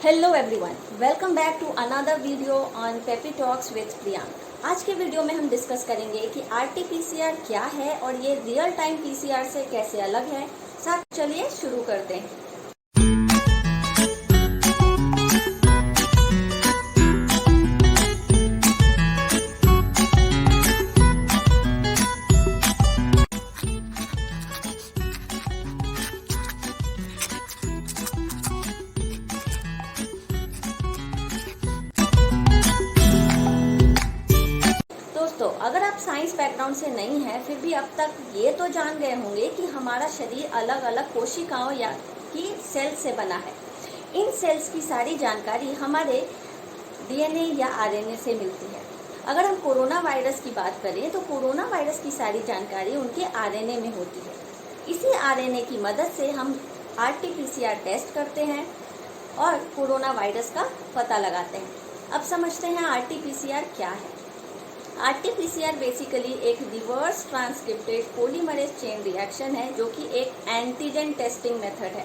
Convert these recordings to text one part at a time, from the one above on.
Hello everyone, welcome back to another video on peppy talks with Priyank. आज के video में हम डिस्कस करेंगे कि आरटीपीसीआर क्या है और ये रियल टाइम पीसीआर से कैसे अलग है। साथ चलिए शुरू करते हैं। दोस्तों, अगर आप साइंस बैकग्राउंड से नहीं हैं, फिर भी अब तक ये तो जान गए होंगे कि हमारा शरीर अलग अलग कोशिकाओं या की सेल्स से बना है। इन सेल्स की सारी जानकारी हमारे डीएनए या आरएनए से मिलती है। अगर हम कोरोना वायरस की बात करें तो कोरोना वायरस की सारी जानकारी उनके आरएनए में होती है। इसी आरएनए की मदद से हम आरटीपीसीआर टेस्ट करते हैं और कोरोना वायरस का पता लगाते हैं। अब समझते हैं आरटीपीसीआर क्या है। आरटीपीसीआर बेसिकली एक reverse transcripted polymerase chain reaction है, जो कि एक एंटीजन टेस्टिंग मेथड है।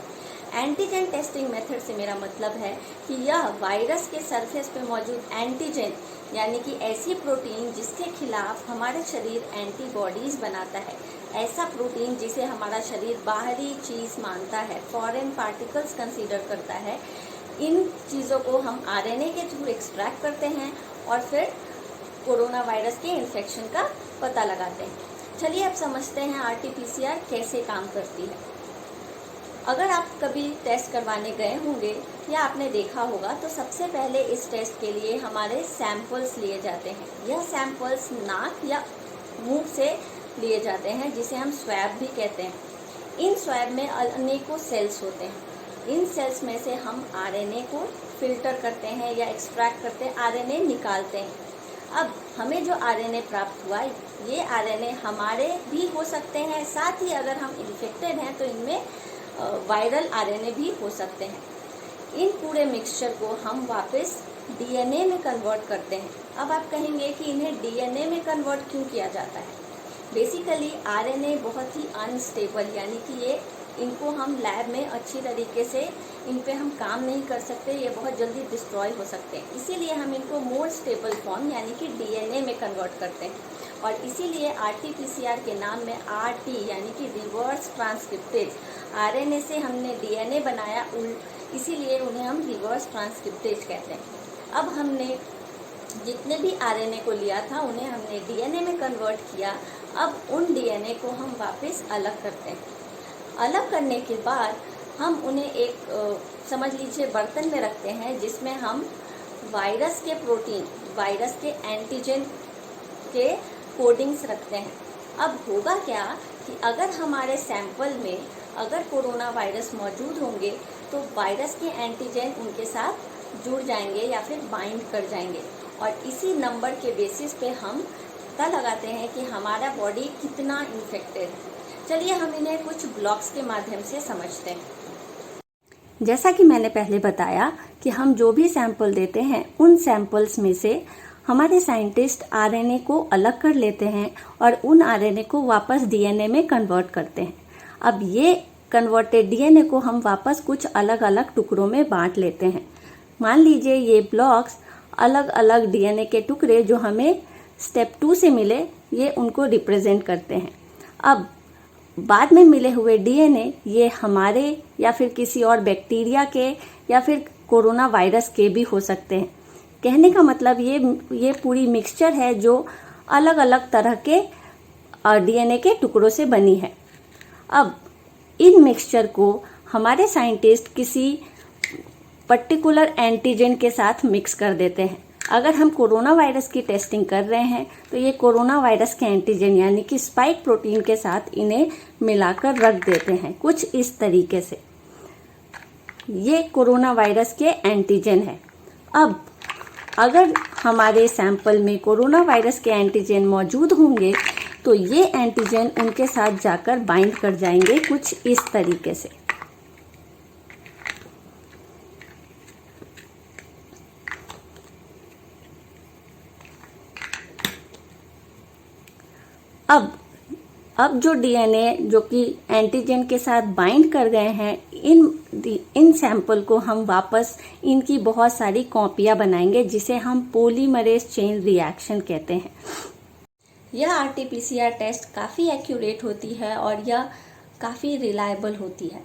एंटीजन टेस्टिंग मेथड से मेरा मतलब है कि यह वायरस के सरफेस पे मौजूद एंटीजन यानी कि ऐसी प्रोटीन जिसके खिलाफ हमारा शरीर एंटीबॉडीज बनाता है, ऐसा प्रोटीन जिसे हमारा शरीर बाहरी चीज मानता है, फॉरेन पार्टिकल्स कंसीडर करता है, इन चीज़ों को हम आरएनए के थ्रू एक्सट्रैक्ट करते हैं और फिर कोरोना वायरस के इन्फेक्शन का पता लगाते हैं। चलिए अब समझते हैं आरटीपीसीआर कैसे काम करती है। अगर आप कभी टेस्ट करवाने गए होंगे या आपने देखा होगा तो सबसे पहले इस टेस्ट के लिए हमारे सैंपल्स लिए जाते हैं। यह सैंपल्स नाक या मुंह से लिए जाते हैं, जिसे हम स्वैब भी कहते हैं। इन स्वैब में अनेकों सेल्स होते हैं। इन सेल्स में से हम आरएनए को फिल्टर करते हैं या एक्सट्रैक्ट करते हैं, आरएनए निकालते हैं। अब हमें जो आरएनए प्राप्त हुआ, ये आरएनए हमारे भी हो सकते हैं, साथ ही अगर हम इन्फेक्टेड हैं तो इनमें वायरल आरएनए भी हो सकते हैं। इन पूरे मिक्सचर को हम वापस डीएनए में कन्वर्ट करते हैं। अब आप कहेंगे कि इन्हें डीएनए में कन्वर्ट क्यों किया जाता है। बेसिकली आरएनए बहुत ही अनस्टेबल, यानी कि ये इनको हम लैब में अच्छी तरीके से इन पे हम काम नहीं कर सकते, ये बहुत जल्दी डिस्ट्रॉय हो सकते हैं। इसीलिए हम इनको मोर स्टेबल फॉर्म यानी कि डीएनए में कन्वर्ट करते हैं और इसीलिए आरटीपीसीआर के नाम में आरटी यानी कि रिवर्स ट्रांसक्रिप्टेज, आरएनए से हमने डीएनए बनाया, इसीलिए उन्हें हम रिवर्स ट्रांसक्रिप्टेज कहते हैं। अब हमने जितने भी आरएनए को लिया था उन्हें हमने डीएनए में कन्वर्ट किया। अब उन डीएनए को हम वापस अलग करते हैं। अलग करने के बाद हम उन्हें एक समझ लीजिए बर्तन में रखते हैं, जिसमें हम वायरस के प्रोटीन, वायरस के एंटीजन के कोडिंग्स रखते हैं। अब होगा क्या कि अगर हमारे सैंपल में अगर कोरोना वायरस मौजूद होंगे तो वायरस के एंटीजन उनके साथ जुड़ जाएंगे या फिर बाइंड कर जाएंगे और इसी नंबर के बेसिस पे हम पता लगाते हैं कि हमारा बॉडी कितना इन्फेक्टेड है। चलिए हम इन्हें कुछ ब्लॉक्स के माध्यम से समझते हैं। जैसा कि मैंने पहले बताया कि हम जो भी सैंपल देते हैं उन सैंपल्स में से हमारे साइंटिस्ट आरएनए को अलग कर लेते हैं और उन आरएनए को वापस डीएनए में कन्वर्ट करते हैं। अब ये कन्वर्टेड डीएनए को हम वापस कुछ अलग अलग टुकड़ों में बांट लेते हैं। मान लीजिए ये ब्लॉक्स अलग अलग डीएनए के टुकड़े जो हमें स्टेप 2 से मिले, ये उनको रिप्रेजेंट करते हैं। अब बाद में मिले हुए डीएनए ये हमारे या फिर किसी और बैक्टीरिया के या फिर कोरोना वायरस के भी हो सकते हैं। कहने का मतलब ये पूरी मिक्सचर है जो अलग अलग तरह के डीएनए के टुकड़ों से बनी है। अब इन मिक्सचर को हमारे साइंटिस्ट किसी पर्टिकुलर एंटीजन के साथ मिक्स कर देते हैं। अगर हम कोरोना वायरस की टेस्टिंग कर रहे हैं तो ये कोरोना वायरस के एंटीजन यानी कि स्पाइक प्रोटीन के साथ इन्हें मिलाकर रख देते हैं कुछ इस तरीके से। ये कोरोना वायरस के एंटीजन है। अब अगर हमारे सैंपल में कोरोना वायरस के एंटीजन मौजूद होंगे तो ये एंटीजन उनके साथ जाकर बाइंड कर जाएंगे कुछ इस तरीके से। अब जो डीएनए जो कि एंटीजन के साथ बाइंड कर गए हैं, इन सैंपल को हम वापस इनकी बहुत सारी कॉपियां बनाएंगे, जिसे हम पॉलीमरेज चेन रिएक्शन कहते हैं। यह RT-PCR टेस्ट काफ़ी एक्यूरेट होती है और यह काफ़ी रिलायबल होती है।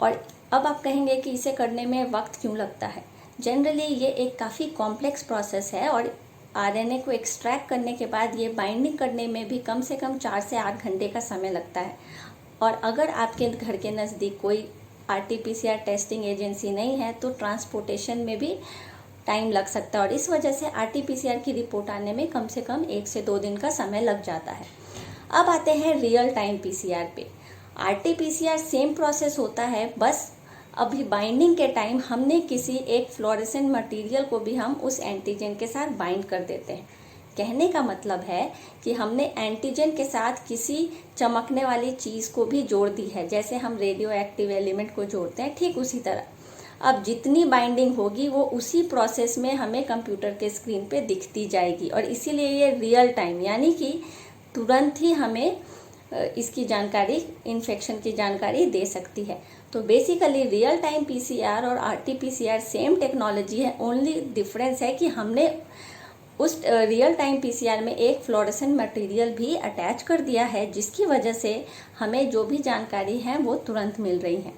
और अब आप कहेंगे कि इसे करने में वक्त क्यों लगता है। जनरली ये एक काफ़ी कॉम्प्लेक्स प्रोसेस है और RNA को एक्सट्रैक्ट करने के बाद ये बाइंडिंग करने में भी कम से कम 4 से 8 घंटे का समय लगता है। और अगर आपके घर के नज़दीक कोई RT-PCR टेस्टिंग एजेंसी नहीं है तो ट्रांसपोर्टेशन में भी टाइम लग सकता है और इस वजह से RT-PCR की रिपोर्ट आने में कम से कम 1 से 2 दिन का समय लग जाता है। अब आते हैं रियल टाइम PCR पे। RT-PCR सेम प्रोसेस होता है, बस अभी बाइंडिंग के टाइम हमने किसी एक फ्लोरेसेंट मटेरियल को भी हम उस एंटीजन के साथ बाइंड कर देते हैं। कहने का मतलब है कि हमने एंटीजन के साथ किसी चमकने वाली चीज़ को भी जोड़ दी है, जैसे हम रेडियो एक्टिव एलिमेंट को जोड़ते हैं, ठीक उसी तरह। अब जितनी बाइंडिंग होगी वो उसी प्रोसेस में हमें कंप्यूटर के स्क्रीन पे दिखती जाएगी और इसीलिए ये रियल टाइम यानी कि तुरंत ही हमें इसकी जानकारी, इन्फेक्शन की जानकारी दे सकती है। तो बेसिकली रियल टाइम PCR और RT-PCR सेम टेक्नोलॉजी है, ओनली डिफरेंस है कि हमने उस रियल टाइम PCR में एक फ्लोरेसेंट मटेरियल भी अटैच कर दिया है, जिसकी वजह से हमें जो भी जानकारी है वो तुरंत मिल रही है।